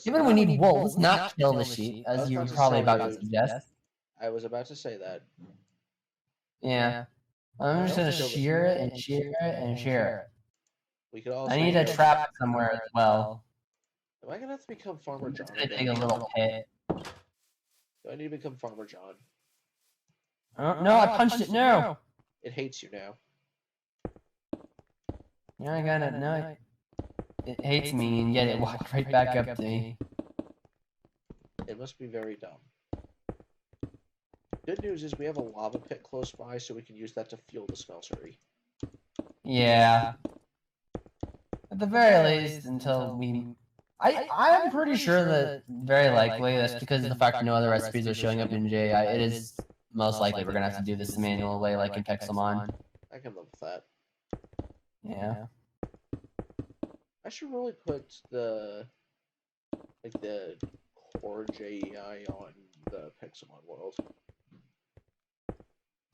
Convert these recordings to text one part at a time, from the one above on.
Given we need wool, let's not kill the sheep, as you're probably about to suggest. I was about to say that. Yeah. I'm just gonna shear it and shear it and shear it. We could also. I need a trap somewhere as well. Am I gonna have to become Farmer John? I'm gonna dig a little pit. Do I need to become Farmer John? No, I punched it. No. It hates you now. Yeah, I got it. No, it hates me, and yet it walked right back up to me. It must be very dumb. Good news is we have a lava pit close by, so we can use that to fuel the smeltery. Yeah. At the very least, until we... I'm pretty sure that, very likely, that's because of the fact no other recipes are showing up in JI, it is most likely we're gonna have to do this the manual way, like in Pixelmon. I can live with that. Yeah. I should really put the core JEI on the Pixelmon world.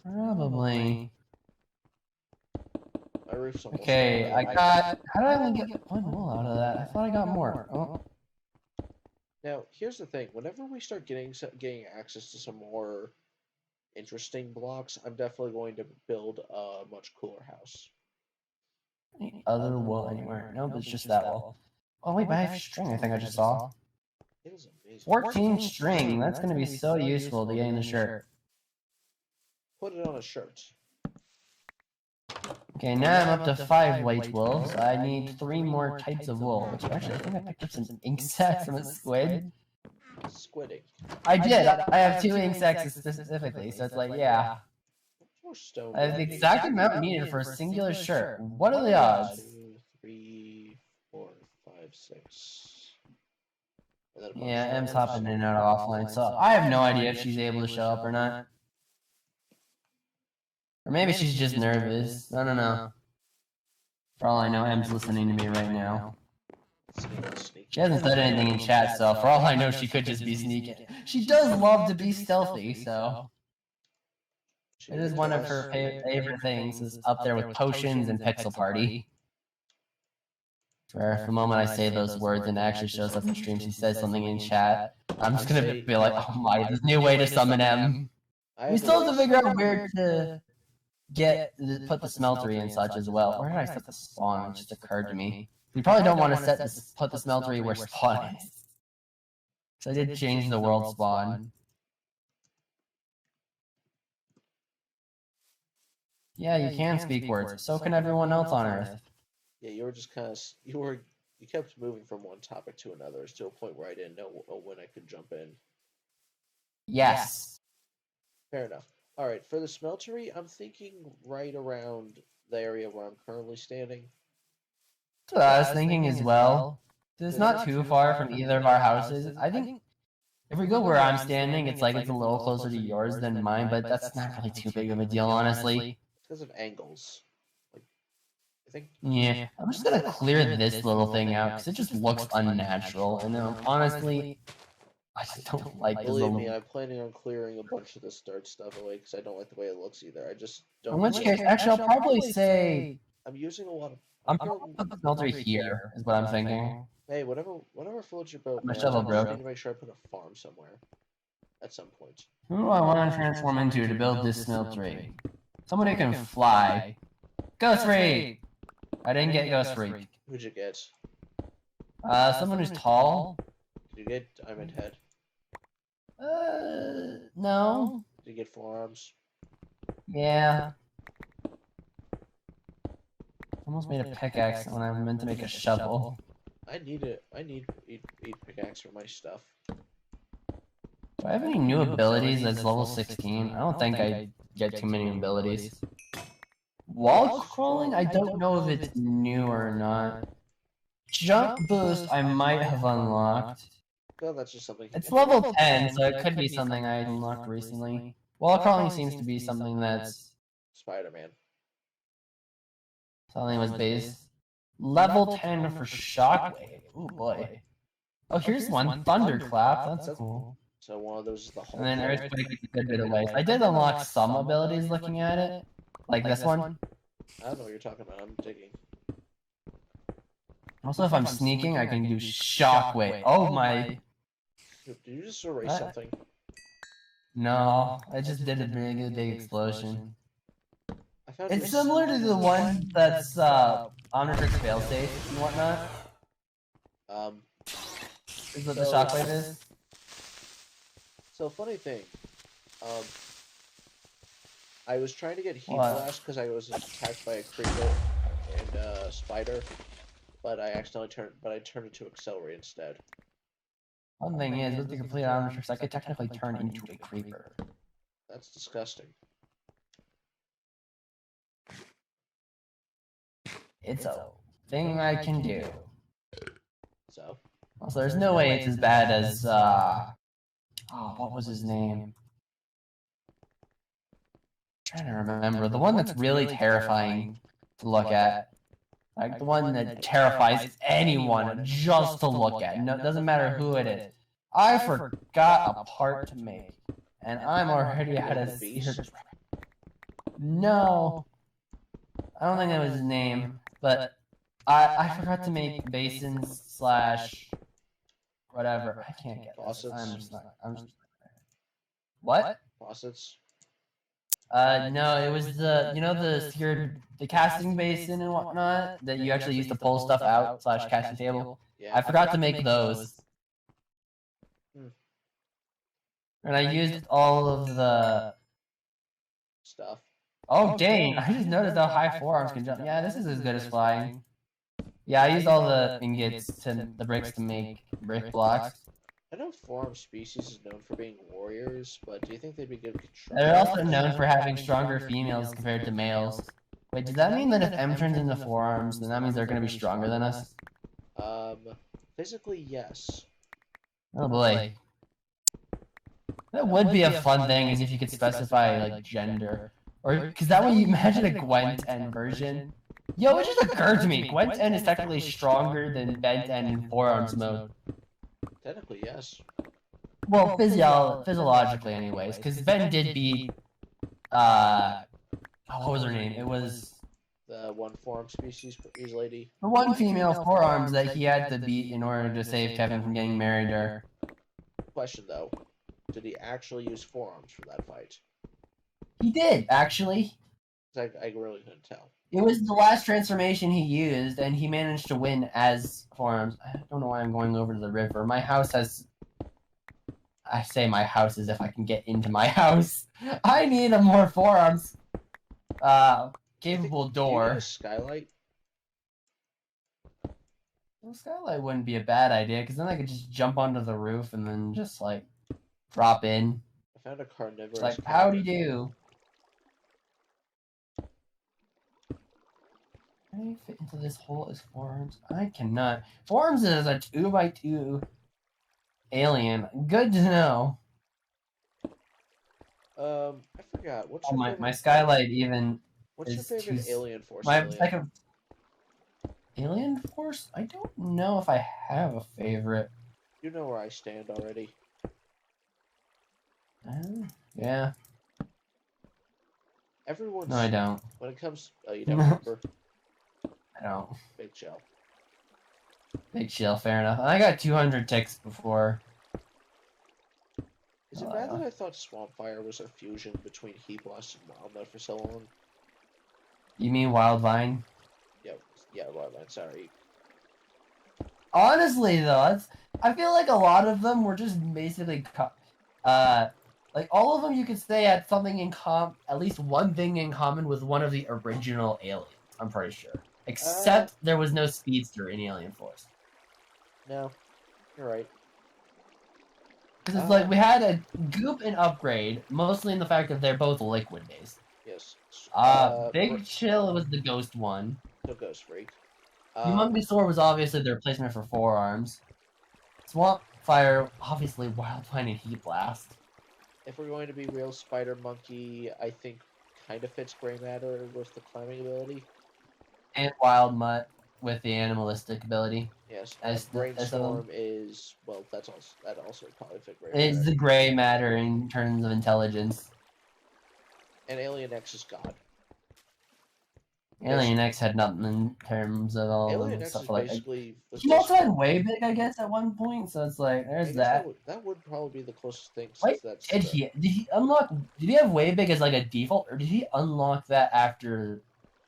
Probably. My roof's almost okay, I got... How did I only get one wool out of that? I thought I got more. Oh. Now, here's the thing. Whenever we start getting access to some more interesting blocks, I'm definitely going to build a much cooler house. Any other wool anywhere? Nope, it's just that wool. Oh wait, but I have string, I think I just saw. It is amazing. 14 string, that's going to be so useful to get in the shirt. Put it on a shirt. Okay, now I'm up to 5 white wool, so I need 3 more types of wool. Which actually, I think I picked up some ink sacs from a squid. Squidding. I did, I have 2 ink sacs specifically, so it's like, yeah. More stone. I have the exact amount needed for a singular shirt. What are the odds? 2, 3, 4, 5, 6. Yeah, M's hopping in and out of offline, so I have no idea if she's able to show up or not. Or maybe she's just nervous. I don't know. For all I know, M's listening to me right now. She hasn't said anything in chat, so for all I know, she could just be sneaking. She does love to be stealthy, so... It is one of her favorite things, is up there with potions and Pixel Party. For the moment I say those words and it actually shows up in stream, she says something in chat, I'm just gonna be like, oh my, this new way to summon M. We still have to figure out where to put the smeltery and such as well. Where did I set the spawn? It just occurred to me. We probably don't want to put the smeltery where spawn is. So I did change the world spawn. Yeah, you can speak words. So can everyone else on Earth. Yeah, you were just kind of you kept moving from one topic to another to a point where I didn't know when I could jump in. Yes. Fair enough. All right, for the smeltery, I'm thinking right around the area where I'm currently standing. That's what I was thinking as well. It's not too far from either of our houses. I think if we go where I'm standing, it's like it's a little closer to yours than mine, but that's not really too big of a deal, honestly. It's because of angles. Like, I think. Yeah, I'm just gonna clear this little thing out because it just looks unnatural, and honestly, I just don't like this Believe little... me, I'm planning on clearing a bunch of this dirt stuff away because I don't like the way it looks either. I just don't. In which case, actually, I'll probably say I'm using a lot of. I'm probably put the smeltery here, is what I'm thinking. Hey, whatever floats your boat. My Man. shovel broke. I need to make sure I put a farm somewhere. At some point. Who do I want to transform into to build this smeltery? Someone who can fly. Ghost Freak! I didn't get Ghost Freak. Who'd you get? Someone who's tall. Did you get Diamond Head? No. Did you get forearms? Yeah. Almost made a pickaxe when I meant to make a shovel. I need eight pickaxe for my stuff. Do I have any new abilities that's level 16? I don't think I get too many abilities. Wall crawling? I don't know if it's new or not. Jump boost I might have unlocked. Well, that's just something. It's level 10, so it could be something I unlocked recently. Wall crawling seems to be something that's... Spider-Man. Something was based. Level 10 for Shockwave. Oh boy. Oh, here's one. Thunderclap. That's cool. So one of those is the whole. And then Earthquake is a good bit away. I did unlock some abilities looking at it. Like this one. I don't know what you're talking about. I'm digging. Also, if I'm sneaking, I can do shockwave. Oh my! Did you just erase What? something? No, I just did a really big explosion. I found It's similar to the one that's Omnitrix failsafe and whatnot. Is what the shockwave is. So funny thing, I was trying to get heat What? blast because I was attacked by a creeper and a spider, but I turned it to accelerate instead. One thing is, with the complete Omnitrix, I could technically turn into a creeper. That's disgusting. It's a thing I can do. So. Also, there's no way it's as bad as oh, what was his name? I'm trying to remember the one that's really terrifying to look at. Like the one that terrifies anyone just to look at. No, it doesn't matter who it is. I forgot a part to make, and I'm already out of here. No, I don't think that was his name, but I forgot to make basins slash whatever. I can't get this. I'm just not. What? Faucets. No, it was the casting basin and whatnot that you actually use to pull stuff out slash casting table. Yeah. I forgot to make those. And I used all of the stuff. Oh dang! I just noticed how high forearms can jump. Yeah, this is as good as flying. Yeah, I used all the ingots the bricks to make brick blocks. I know forearm species is known for being warriors, but do you think they'd be good control? They're also known for having stronger females compared to males. Wait, does that mean that if M turns into forearms, then that means they're going to be stronger than us? Physically, yes. Oh boy. That would be a fun thing, is if you could specify, like, gender. Or, because that way you imagine a Gwent N version. Yo, it just occurred to me, Gwent N is technically stronger than Bent N in forearms mode. Technically, yes. Well, physiologically anyways, because Ben did beat, what was her name? It was... the one forearm species lady. The one female forearms that he had to beat in order to save Kevin from getting married to her. Question, though. Did he actually use forearms for that fight? He did, actually. I really couldn't tell. It was the last transformation he used, and he managed to win as forearms. I don't know why I'm going over to the river. My house has... I say my house as if I can get into my house. I need a more forearms capable door. Do you need a skylight? Well, skylight wouldn't be a bad idea, because then I could just jump onto the roof and then just, like, drop in. I found a carnivorous. Like, howdy do. Can I fit into this hole as forearms? I cannot. Forearms is a 2x2 alien. Good to know. I forgot. What's Oh, your favorite... my skylight even. What's your favorite Alien Force? Alien Force? I don't know if I have a favorite. You know where I stand already. Yeah. Everyone's... No, I don't. When it comes... Oh, you don't remember? I don't. Big shell. Big shell, fair enough. I got 200 ticks before. Is it bad that I thought Swampfire was a fusion between Heat Blast and Wildnut for so long? You mean Wildvine? Yeah, Wildvine, sorry. Honestly, though, I feel like a lot of them were just basically... like, all of them you could say had something in at least one thing in common with one of the original aliens, I'm pretty sure. Except there was no speedster in Alien Force. No, you're right. Because it's like, we had a goop and upgrade, mostly in the fact that they're both liquid-based. Yes. Big Chill was the ghost one. No Ghost Freak. Humongousaur was obviously the replacement for forearms. Swampfire, obviously Wildvine and Heat Blast. If we're going to be real, Spider Monkey, I think, kind of fits Gray Matter with the climbing ability. And Wild Mutt with the animalistic ability. Yes, Brainstorm is, well, that also probably fit Gray Matter. It's the Gray Matter in terms of intelligence. And Alien X is God. Alien X had nothing in terms of all Alien the X stuff is like basically he also had way big, I guess, at one point. So it's like I there's guess that. that would probably be the closest thing Wait, since that's did he unlock? Did he have way big as like a default, or did he unlock that after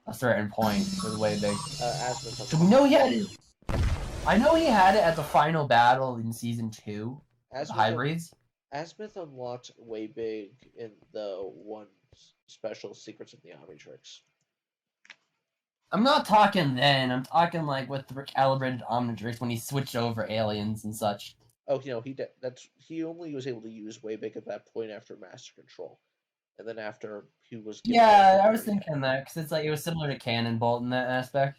a certain point with way big? Azimuth. So we know he had it. I know he had it at the final battle in season 2. The hybrids. Azimuth unlocked way big in the one special Secrets of the Omnitrix. I'm not talking then. I'm talking like with the recalibrated Omnitrix when he switched over aliens and such. Oh, he only was able to use way big at that point after Master Control, and then after he was I was thinking that because it's like it was similar to Cannonbolt in that aspect.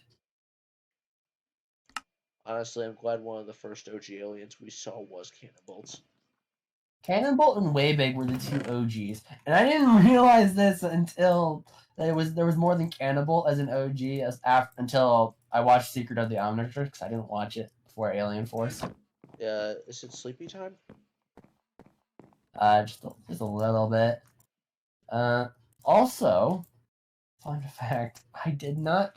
Honestly, I'm glad one of the first OG aliens we saw was Cannonbolt. Cannonbolt and Waybig were the 2 OGs, and I didn't realize this until there was more than Cannonbolt as an OG until I watched Secret of the Omnitrix. I didn't watch it before Alien Force. Is it sleepy time? Just a little bit. Also, fun fact: I did not.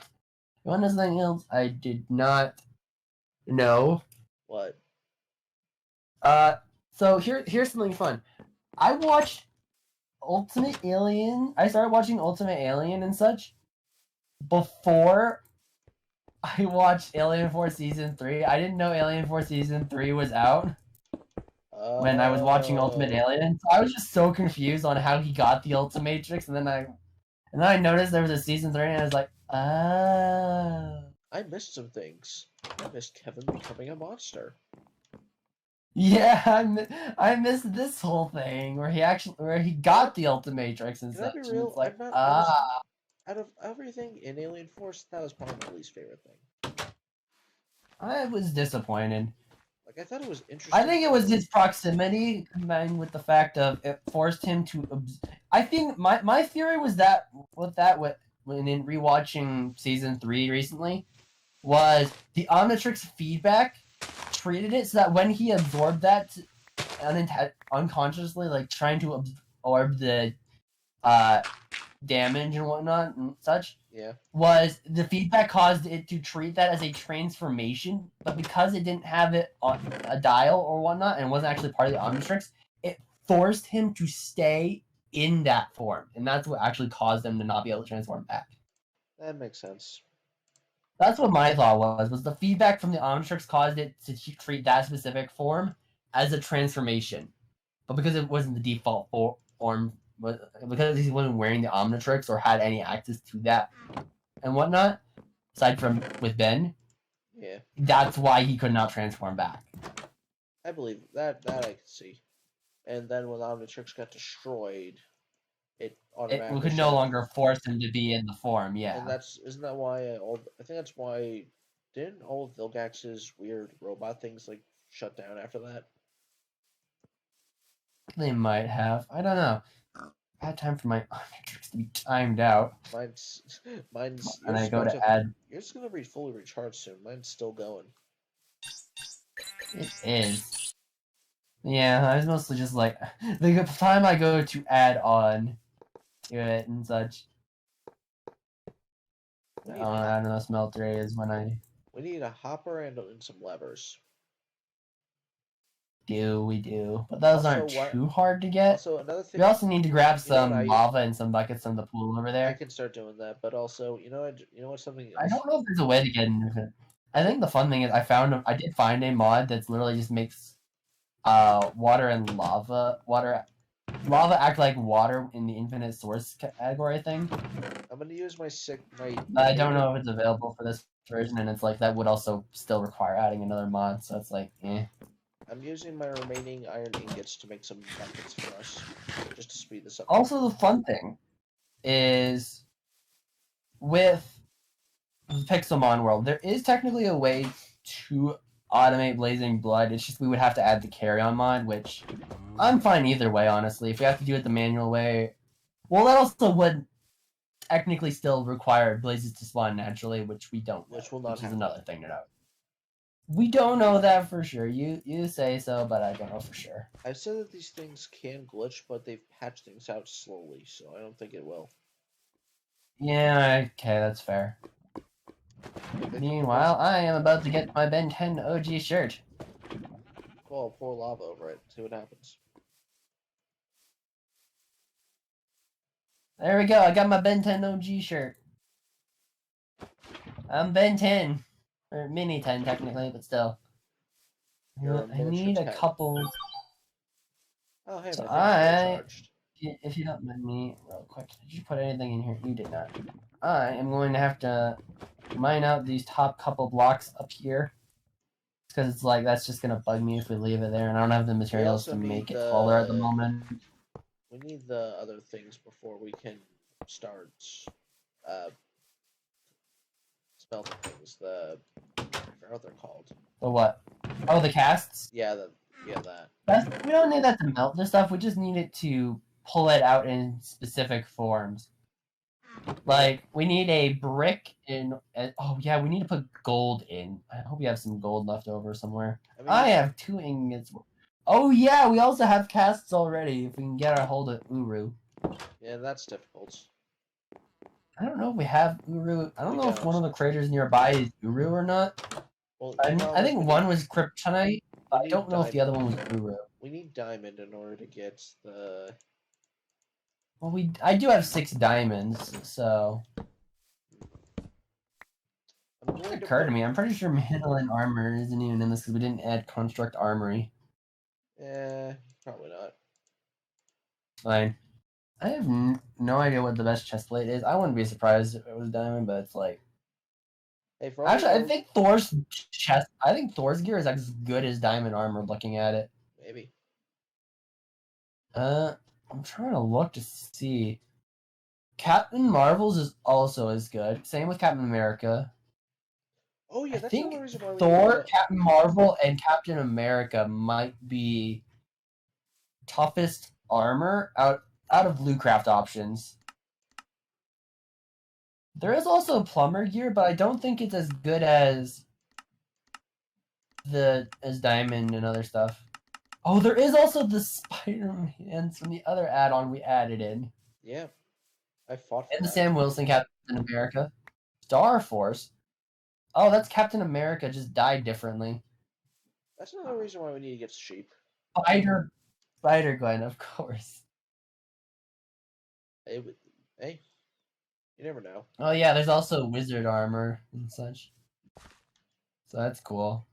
You want something else? I did not know. What? So here's something fun. I watched Ultimate Alien. I started watching Ultimate Alien and such before I watched Alien Force Season 3. I didn't know Alien Force Season 3 was out when I was watching Ultimate Alien. So I was just so confused on how he got the Ultimatrix, and then I noticed there was a Season 3, and I was like, oh. I missed some things. I missed Kevin becoming a monster. Yeah, I missed this whole thing where he got the Ultimatrix and such. Can I be real? It's like, out of everything in Alien Force, that was probably my least favorite thing. I was disappointed. Like, I thought it was interesting. I think it was his proximity combined with the fact of it forced him to. I think my theory was that when in rewatching season 3 recently was the Omnitrix feedback treated it so that when he absorbed that unconsciously, like trying to absorb the damage and whatnot and such, was the feedback caused it to treat that as a transformation, but because it didn't have it on a dial or whatnot and wasn't actually part of the Omnitrix, it forced him to stay in that form, and that's what actually caused him to not be able to transform back. That makes sense. That's what my thought was the feedback from the Omnitrix caused it to treat that specific form as a transformation. But because it wasn't the default form, because he wasn't wearing the Omnitrix or had any access to that and whatnot, aside from with Ben, that's why he could not transform back. I believe that I can see. And then when Omnitrix got destroyed, it automatically could no longer force him to be in the form. Yeah, and isn't that why I think that's why didn't all of Vilgax's weird robot things like shut down after that? They might have. I don't know. I had time for my Omnitrix to be timed out. Mine's. And I go to add. You're just gonna be fully recharged soon. Mine's still going. It is. Yeah, I was mostly just like the time I go to add on to it and such. I don't know. Smelter is when I. We need a hopper and some levers. We do, but those aren't too hard to get. Also, another thing. We also need to grab some lava and some buckets from the pool over there. I can start doing that, but also, you know what? Something else? I don't know if there's a way to get infinite. I think the fun thing is I did find a mod that's literally just makes water and lava act like water in the infinite source category thing. I'm gonna use my I don't know if it's available for this version, and it's like that would also still require adding another mod, so it's like, eh. I'm using my remaining iron ingots to make some buckets for us, just to speed this up. Also, the fun thing is with Pixelmon World, there is technically a way to automate Blazing Blood. It's just we would have to add the carry-on mod, which I'm fine either way, honestly. If we have to do it the manual way, well, that also would technically still require blazes to spawn naturally, which we don't know, which is another thing to note. We don't know that for sure. You say so, but I don't know for sure. I've said that these things can glitch, but they've patched things out slowly, so I don't think it will. Yeah, okay, that's fair. Meanwhile, I am about to get my Ben 10 OG shirt. Well, pour lava over it. See what happens. There we go. I got my Ben 10 OG shirt. I'm Ben 10. Or Mini 10, technically, but still. I need a couple... Oh, hey, so my thing's charged. If you don't mind me, real quick, did you put anything in here? You did not. I am going to have to mine out these top couple blocks up here. Because it's like, that's just going to bug me if we leave it there, and I don't have the materials to make it taller at the moment. We need the other things before we can start smelting things. I forgot what they're called. The what? Oh, the casts? Yeah, that. We don't need that to melt this stuff. We just need it to pull it out in specific forms. Like, we need a brick in... oh, yeah, we need to put gold in. I hope you have some gold left over somewhere. I have 2 ingots. Oh, yeah, we also have casts already, if we can get our hold of Uru. Yeah, that's difficult. I don't know if we have Uru. I don't know if one of the craters nearby is Uru or not. Well, I think one was Kryptonite. I don't know if the other one was Uru. We need diamond in order to get the... Well, I do have 6 diamonds, so... It occurred to me, I'm pretty sure Mandolin Armor isn't even in this because we didn't add Construct Armory. Probably not. Fine. I have no idea what the best chestplate is. I wouldn't be surprised if it was diamond, but it's like... Hey, actually, I think Thor's gear is as good as diamond armor looking at it. Maybe. I'm trying to look to see. Captain Marvel's is also as good. Same with Captain America. Oh yeah, that's another reason why Thor, Captain Marvel, and Captain America might be toughest armor out of Lootcraft options. There is also plumber gear, but I don't think it's as good as Diamond and other stuff. Oh, there is also the Spider-Man from the other add-on we added in. Yeah, I fought for and the Sam Wilson Captain America. Star Force. Oh, that's Captain America, just died differently. That's another reason why we need to get sheep. Spider-Gwen, of course. Hey, you never know. Oh yeah, there's also wizard armor and such. So that's cool.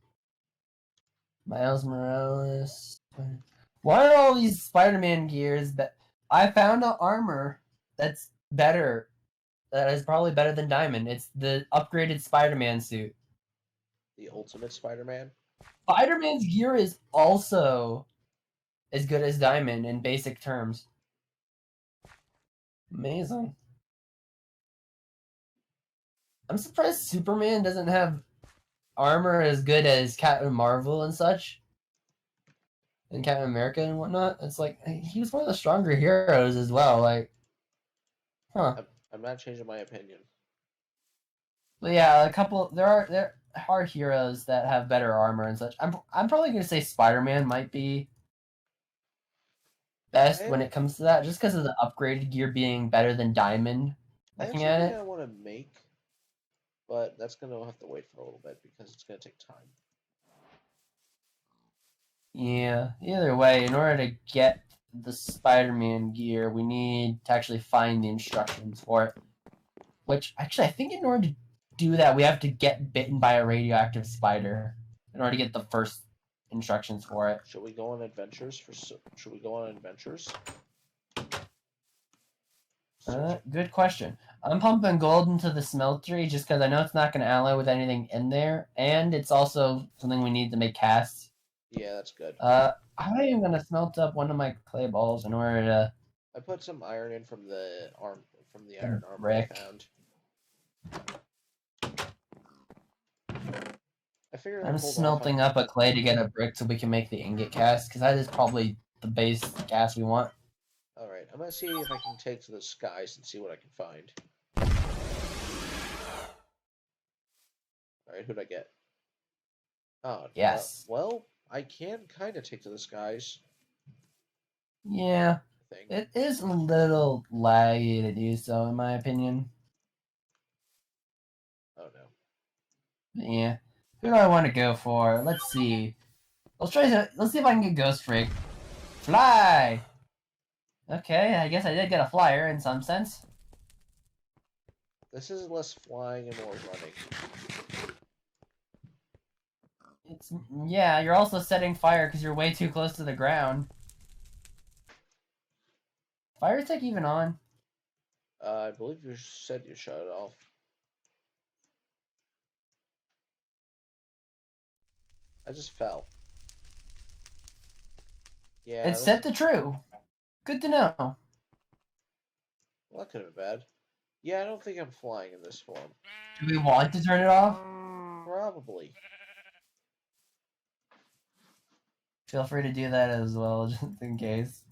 Miles Morales. Why are all these Spider-Man gears that... I found an armor that's better. That is probably better than Diamond. It's the upgraded Spider-Man suit. The Ultimate Spider-Man? Spider-Man's gear is also as good as Diamond in basic terms. Amazing. I'm surprised Superman doesn't have armor as good as Captain Marvel and such. And Captain America and whatnot. It's like, he was one of the stronger heroes as well. Like, huh. I'm not changing my opinion. But yeah, there are heroes that have better armor and such. I'm probably gonna say Spider-Man might be best when it comes to that, just because of the upgraded gear being better than Diamond. Looking at it, I want to make, but that's gonna have to wait for a little bit because it's gonna take time. Yeah. Either way, in order to get the Spider-Man gear, we need to actually find the instructions for it. Which actually, I think in order to do that, we have to get bitten by a radioactive spider in order to get the first instructions for it. Should we go on adventures? Should we go on adventures? Good question. I'm pumping gold into the smeltery just because I know it's not going to ally with anything in there, and it's also something we need to make casts. Yeah, that's good. I am going to smelt up one of my clay balls in order to... I put some iron in from the iron armor I found. I'm smelting up a clay to get a brick so we can make the ingot cast, because that is probably the base cast we want. Alright, I'm going to see if I can take to the skies and see what I can find. Alright, who'd I get? Oh, yes. Well, I can kind of take to the skies. Yeah. It is a little laggy to do so, in my opinion. Yeah. Who do I want to go for? Let's see. Let's see if I can get Ghost Freak. Fly! Okay, I guess I did get a flyer in some sense. This is less flying and more running. Yeah, you're also setting fire because you're way too close to the ground. Fire tech even on? I believe you said you shut it off. I just fell. Yeah. It's set to true. Good to know. Well, that could have been bad. Yeah, I don't think I'm flying in this form. Do we want to turn it off? Probably. Feel free to do that as well, just in case.